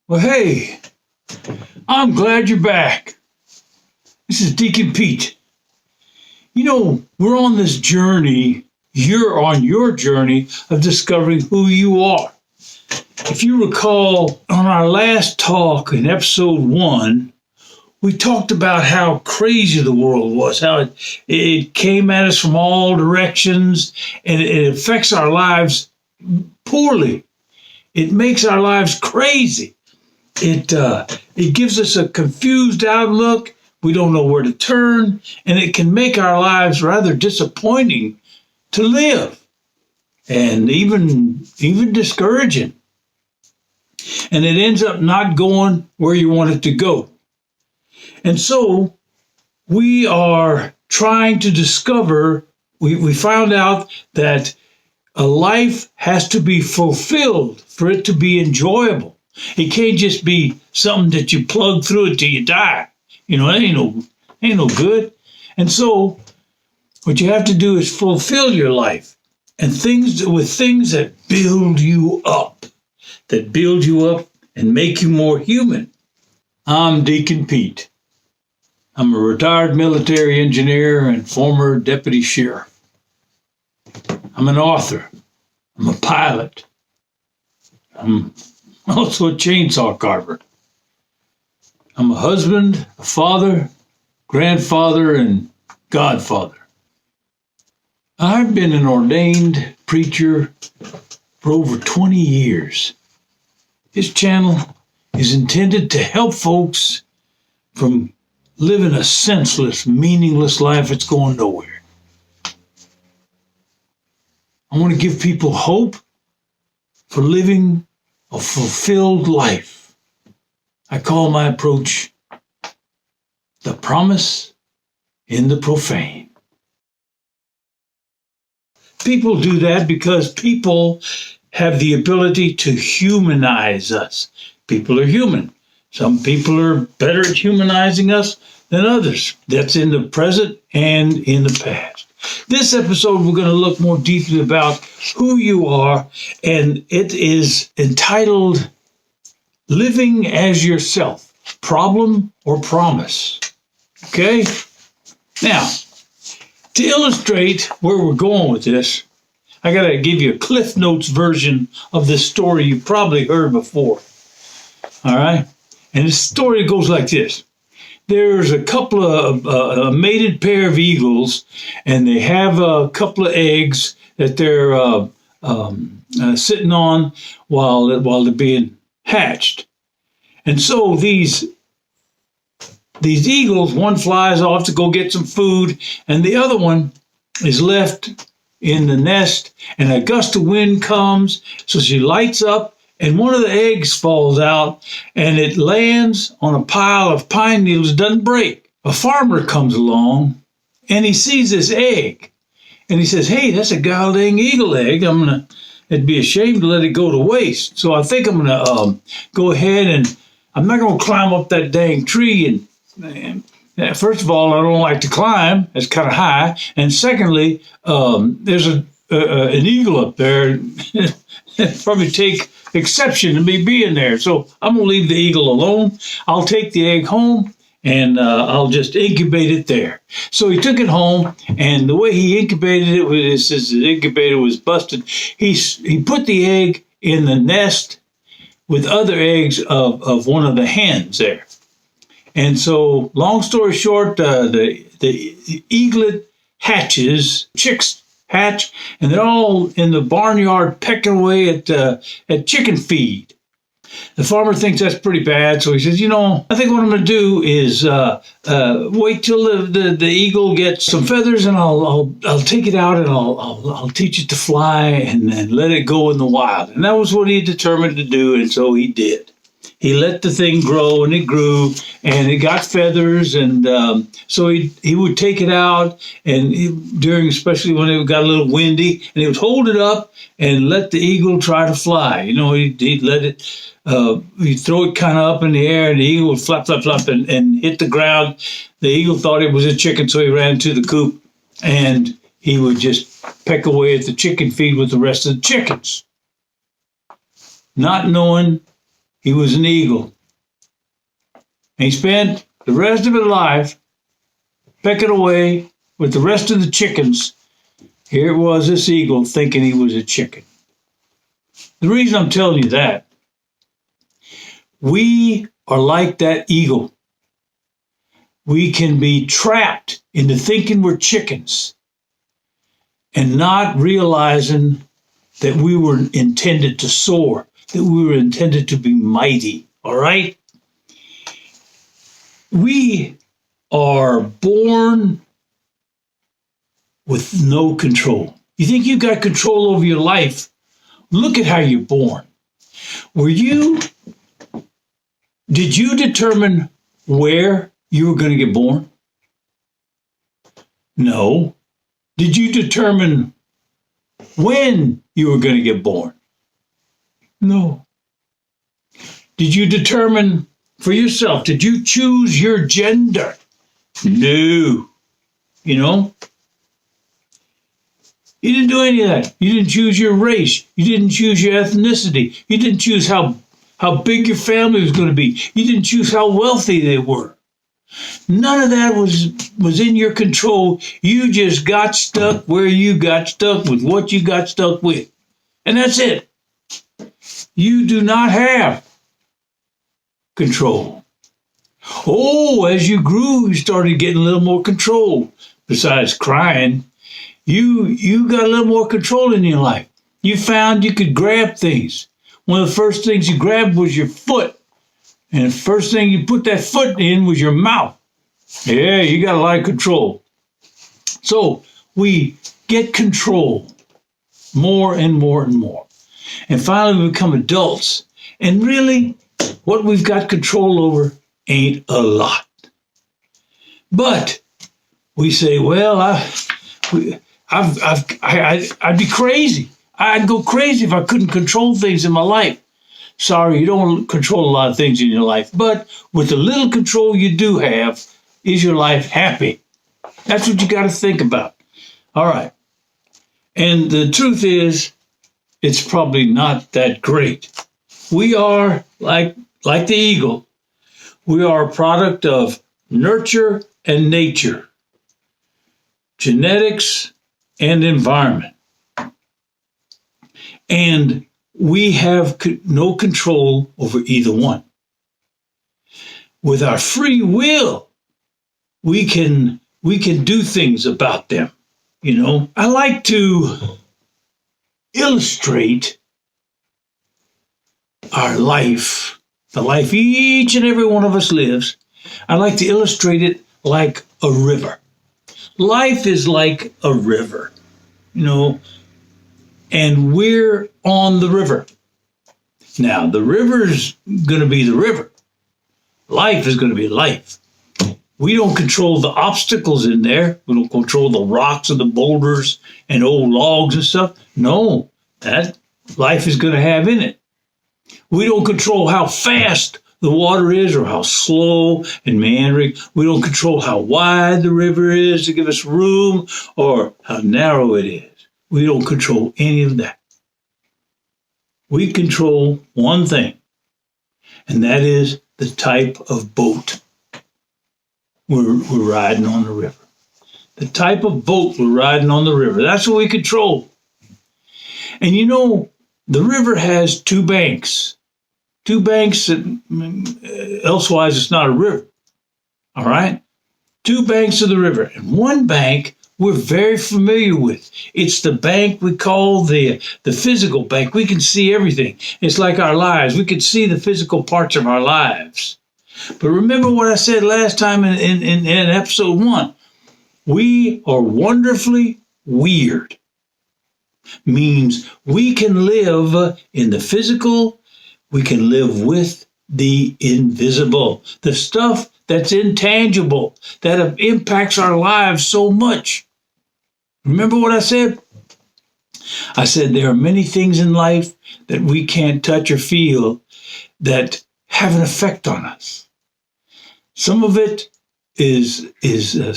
Well, hey, I'm glad you're back. This is Deacon Pete. We're on this journey. You're on your journey of discovering who you are. If you recall, on our last talk in episode 1, we talked about how crazy the world was, how it came at us from all directions, and it affects our lives poorly. It makes our lives crazy. It gives us a confused outlook. We don't know where to turn, and it can make our lives rather disappointing to live, and even discouraging. And it ends up not going where you want it to go. And so we are trying to discover. We found out that a life has to be fulfilled for it to be enjoyable. It can't just be something that you plug through it till you die. That ain't no good. And so what you have to do is fulfill your life and things that build you up, and make you more human. I'm Deacon Pete. I'm a retired military engineer and former deputy sheriff. I'm an author. I'm a pilot. I'm also a chainsaw carver. I'm a husband, a father, grandfather, and godfather. I've been an ordained preacher for over 20 years. This channel is intended to help folks from living a senseless, meaningless life that's going nowhere. I want to give people hope for living a fulfilled life. I call my approach the promise in the profane. People do that because people have the ability to humanize us. People are human. Some people are better at humanizing us than others. That's in the present and in the past. This episode, we're going to look more deeply about who you are, and it is entitled Living as Yourself, Problem or Promise. Okay? Now, to illustrate where we're going with this, I got to give you a Cliff Notes version of this story you probably heard before. All right? And the story goes like this. There's a couple of a mated pair of eagles, and they have a couple of eggs that they're sitting on while they're being hatched. And so these eagles, one flies off to go get some food, and the other one is left in the nest, and a gust of wind comes, so she lights up, and one of the eggs falls out, and it lands on a pile of pine needles. It doesn't break. A farmer comes along, and he sees this egg, and he says, "Hey, that's a goddamn eagle egg. It'd be a shame to let it go to waste. So I think I'm gonna go ahead, and I'm not gonna climb up that dang tree. And first of all, I don't like to climb; it's kind of high. And secondly, there's an eagle up there. It'd probably take exception to me being there. So I'm gonna leave the eagle alone. I'll take the egg home, and I'll just incubate it there." So he took it home, and the way he incubated it was, his incubator was busted. He put the egg in the nest with other eggs of one of the hens there. And so, long story short, the eaglet hatches, chicks hatch, and they're all in the barnyard pecking away at chicken feed. The farmer thinks that's pretty bad, so he says, I think what I'm going to do is wait till the eagle gets some feathers, and I'll take it out, and I'll teach it to fly and let it go in the wild. And that was what he determined to do, and so he did. He let the thing grow, and it grew, and it got feathers, and so he would take it out, and especially when it got a little windy, and he would hold it up and let the eagle try to fly. He'd let it, he'd throw it kind of up in the air, and the eagle would flap, flap, flap, and hit the ground. The eagle thought it was a chicken, so he ran to the coop, and he would just peck away at the chicken feed with the rest of the chickens, not knowing He was an eagle. And he spent the rest of his life pecking away with the rest of the chickens. Here it was, this eagle, thinking he was a chicken. The reason I'm telling you that, we are like that eagle. We can be trapped into thinking we're chickens and not realizing that we were intended to soar, that we were intended to be mighty, all right? We are born with no control. You think you got control over your life? Look at how you're born. Did you determine where you were going to get born? No. Did you determine when you were going to get born? No. Did you determine for yourself? Did you choose your gender? No. You know? You didn't do any of that. You didn't choose your race. You didn't choose your ethnicity. You didn't choose how big your family was going to be. You didn't choose how wealthy they were. None of that was in your control. You just got stuck where you got stuck with what you got stuck with. And that's it. You do not have control. Oh, as you grew, you started getting a little more control. Besides crying, you got a little more control in your life. You found you could grab things. One of the first things you grabbed was your foot. And the first thing you put that foot in was your mouth. Yeah, you got a lot of control. So we get control more and more and more. And finally we become adults. And really, what we've got control over ain't a lot. But we say, well, I'd be crazy. I'd go crazy if I couldn't control things in my life. Sorry, you don't control a lot of things in your life, but with the little control you do have, is your life happy? That's what you got to think about. All right. And the truth is, it's probably not that great. We are like the eagle. We are a product of nurture and nature, genetics and environment. And we have no control over either one. With our free will, we can do things about them. You know, I like to illustrate our life, the life each and every one of us lives. I like to illustrate it like a river. Life is like a river, you know, and we're on the river. Now, the river's going to be the river. Life is going to be life. We don't control the obstacles in there. We don't control the rocks and the boulders and old logs and stuff. No, that life is going to have in it. We don't control how fast the water is or how slow and meandering. We don't control how wide the river is to give us room or how narrow it is. We don't control any of that. We control one thing, and that is the type of boat we're riding on the river. The type of boat we're riding on the river. That's what we control. And you know, the river has two banks. Two banks that elsewise it's not a river. All right? Two banks of the river. And one bank we're very familiar with. It's the bank we call the physical bank. We can see everything. It's like our lives. We can see the physical parts of our lives. But remember what I said last time in episode 1. We are wonderfully weird. Means we can live in the physical. We can live with the invisible. The stuff that's intangible, that impacts our lives so much. Remember what I said? I said there are many things in life that we can't touch or feel that have an effect on us. Some of it is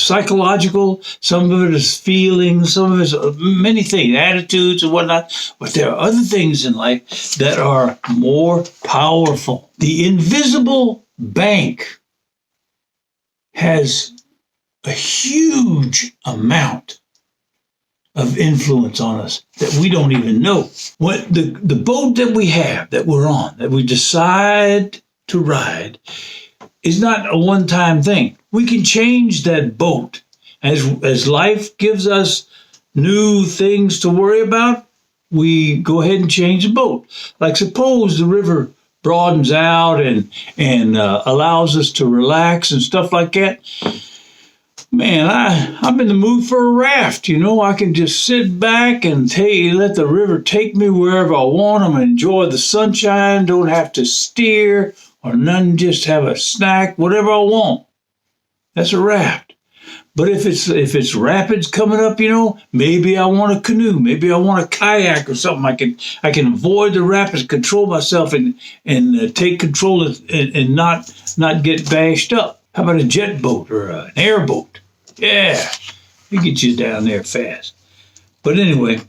psychological. Some of it is feelings. Some of it is many things, attitudes and whatnot. But there are other things in life that are more powerful. The invisible bank has a huge amount of influence on us that we don't even know. What the boat that we have, that we're on, that we decide to ride, is not a one-time thing. We can change that boat as life gives us new things to worry about. We go ahead and change the boat. Like suppose the river broadens out and allows us to relax and stuff like that. Man, I'm in the mood for a raft. You know, I can just sit back and let the river take me wherever I want. I'm enjoy the sunshine. Don't have to steer or none. Just have a snack, whatever I want. That's a raft. But if it's rapids coming up, you know, maybe I want a canoe. Maybe I want a kayak or something. I can avoid the rapids, control myself, and take control and not get bashed up. How about a jet boat or an airboat? Yeah, it gets you down there fast. But anyway,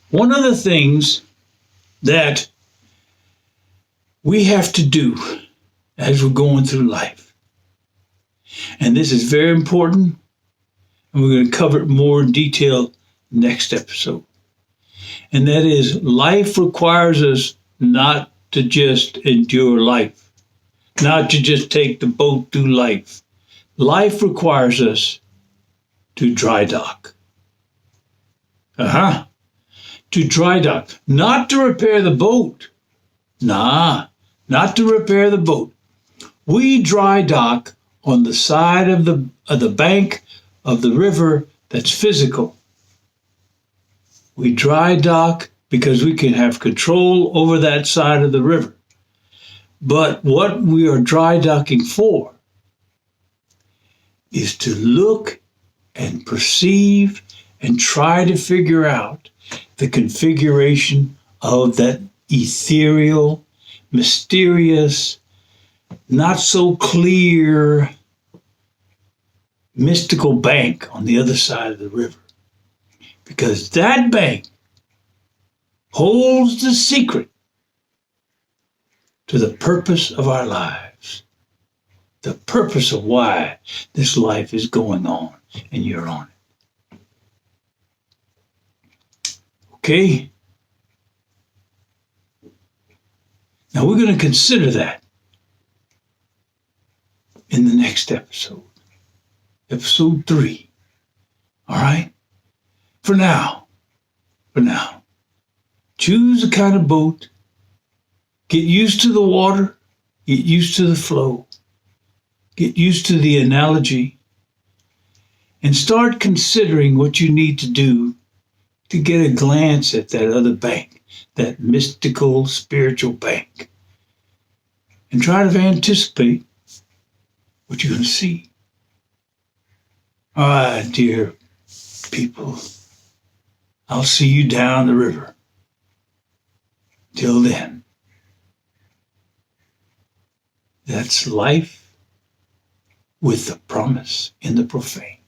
one of the things that we have to do as we're going through life, and this is very important, and we're going to cover it more in detail next episode, and that is life requires us not to just endure life, not to just take the boat through life. Life requires us to dry dock. To dry dock. Not to repair the boat. Not to repair the boat. We dry dock on the side of the bank of the river that's physical. We dry dock because we can have control over that side of the river. But what we are dry docking for is to look and perceive and try to figure out the configuration of that ethereal, mysterious, not so clear, mystical bank on the other side of the river. Because that bank holds the secret to the purpose of our lives, the purpose of why this life is going on and you're on it. Okay? Now we're going to consider that in the next episode, episode 3. All right? For now, choose the kind of boat, get used to the water, get used to the flow, get used to the analogy, and start considering what you need to do to get a glance at that other bank, that mystical, spiritual bank, and try to anticipate what you're going to see. All right, dear people, I'll see you down the river. Till then, that's life with the promise in the profane.